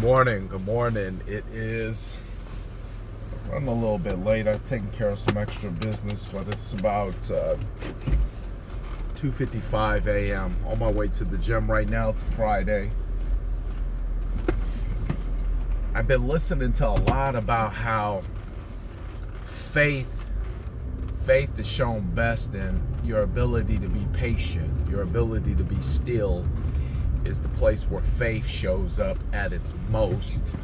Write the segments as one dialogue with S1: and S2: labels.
S1: Morning, good morning. It is running a little bit late. I've taken care of some extra business, but it's about 2:55 a.m. On my way to the gym right now. It's a Friday. I've been listening to a lot about how faith is shown best in your ability to be patient, your ability to be still is the place where faith shows up at its most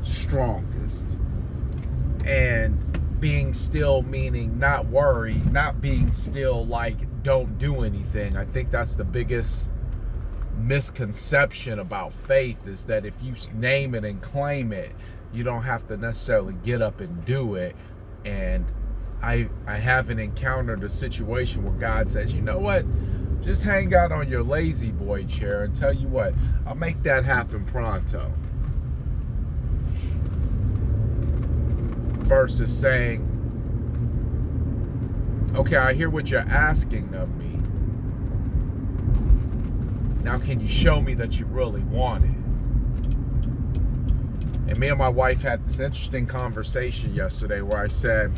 S1: strongest. And being still meaning not worry, not being still like don't do anything. I think that's the biggest misconception about faith, is that if you name it and claim it, you don't have to necessarily get up and do it. And I haven't encountered a situation where God says, you know what, just hang out on your lazy boy chair and tell you what, I'll make that happen pronto. Versus saying, okay, I hear what you're asking of me. Now can you show me that you really want it? And me and my wife had this interesting conversation yesterday where I said,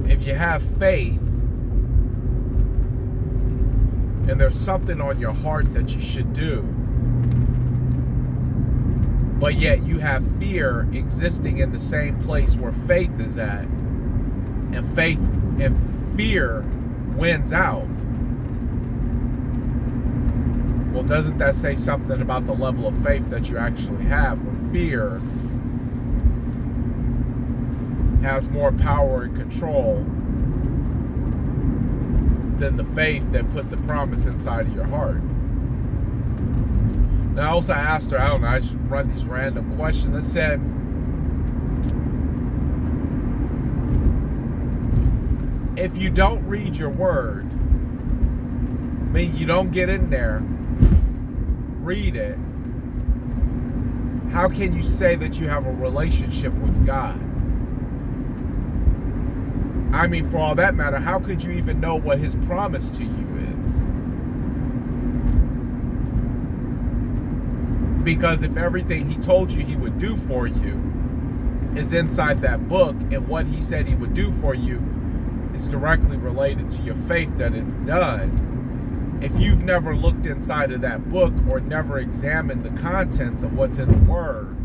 S1: if you have faith and there's something on your heart that you should do, but yet you have fear existing in the same place where faith is at, and faith and fear wins out, well, doesn't that say something about the level of faith that you actually have, where fear has more power and control than the faith that put the promise inside of your heart? Now, I also asked her, I don't know, I just run these random questions. I said, if you don't read your word, I mean, you don't get in there, read it, how can you say that you have a relationship with God? I mean, for all that matter, how could you even know what his promise to you is? Because if everything he told you he would do for you is inside that book, and what he said he would do for you is directly related to your faith that it's done, if you've never looked inside of that book or never examined the contents of what's in the word,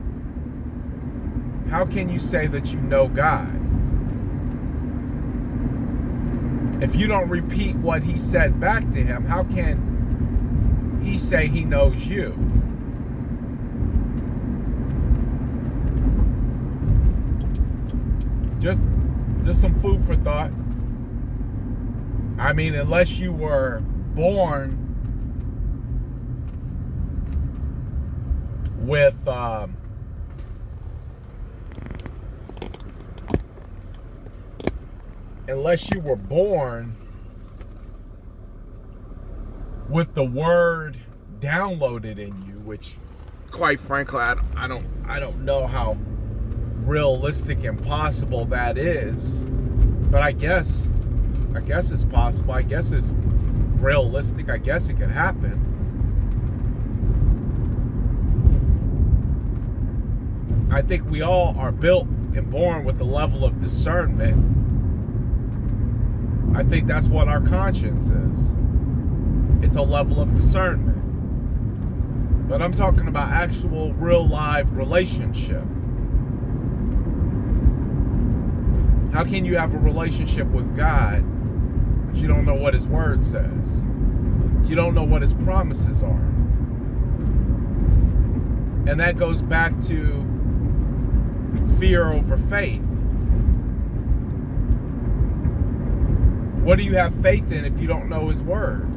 S1: how can you say that you know God? If you don't repeat what he said back to him, how can he say he knows you? Just some food for thought. I mean, unless you were born with the word downloaded in you, which quite frankly I don't know how realistic and possible that is, but I guess it's possible. I guess it's realistic. I guess it can happen. I think we all are built and born with a level of discernment. I think that's what our conscience is. It's a level of discernment. But I'm talking about actual real live relationship. How can you have a relationship with God but you don't know what his word says? You don't know what his promises are. And that goes back to fear over faith. What do you have faith in if you don't know his word?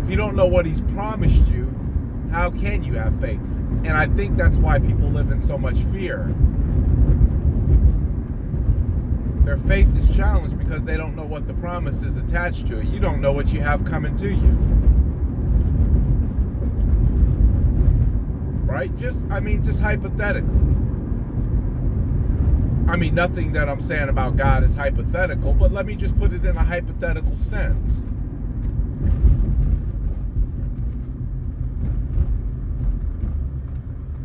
S1: If you don't know what he's promised you, how can you have faith? And I think that's why people live in so much fear. Their faith is challenged because they don't know what the promise is attached to it. You don't know what you have coming to you. Right? Just hypothetically. I mean, nothing that I'm saying about God is hypothetical, but let me just put it in a hypothetical sense.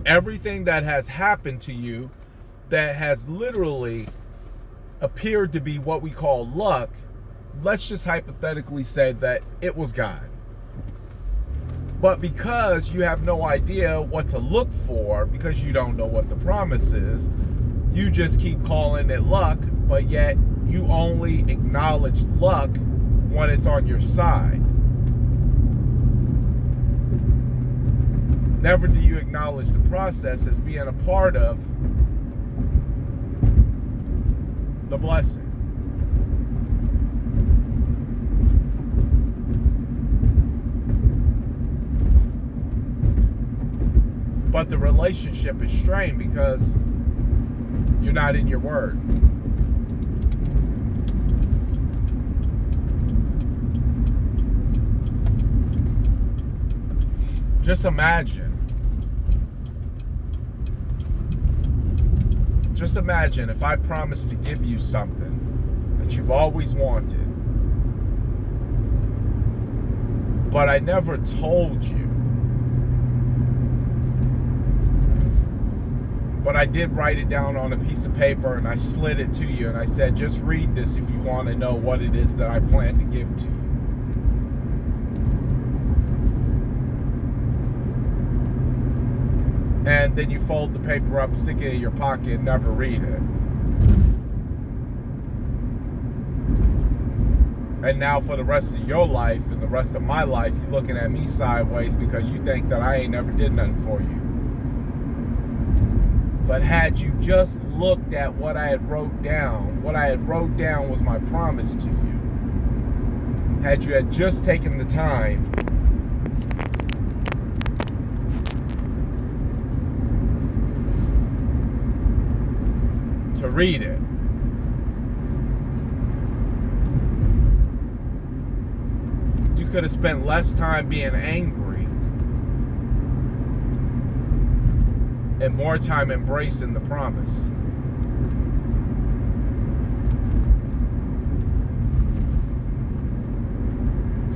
S1: Everything that has happened to you that has literally appeared to be what we call luck, let's just hypothetically say that it was God. But because you have no idea what to look for, because you don't know what the promise is, you just keep calling it luck, but yet you only acknowledge luck when it's on your side. Never do you acknowledge the process as being a part of the blessing. But the relationship is strained because you're not in your word. Just imagine. Just imagine if I promised to give you something that you've always wanted, but I never told you. But I did write it down on a piece of paper and I slid it to you and I said, just read this if you want to know what it is that I plan to give to you. And then you fold the paper up, stick it in your pocket, and never read it. And now for the rest of your life and the rest of my life, you're looking at me sideways because you think that I ain't never did nothing for you. But had you just looked at what I had wrote down was my promise to you. Had you had just taken the time to read it, you could have spent less time being angry and more time embracing the promise.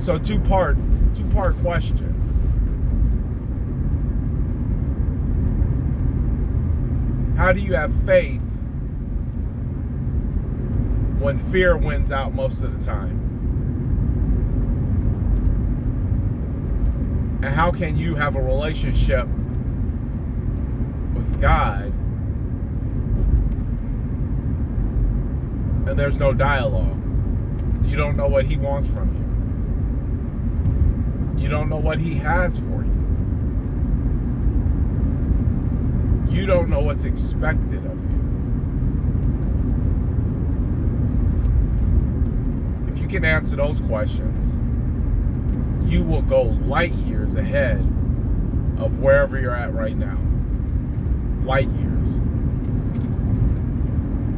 S1: So two-part question. How do you have faith when fear wins out most of the time? And how can you have a relationship with God and there's no dialogue? You don't know what He wants from you. You don't know what He has for you. You don't know what's expected of you. If you can answer those questions, you will go light years ahead of wherever you're at right now. Light years.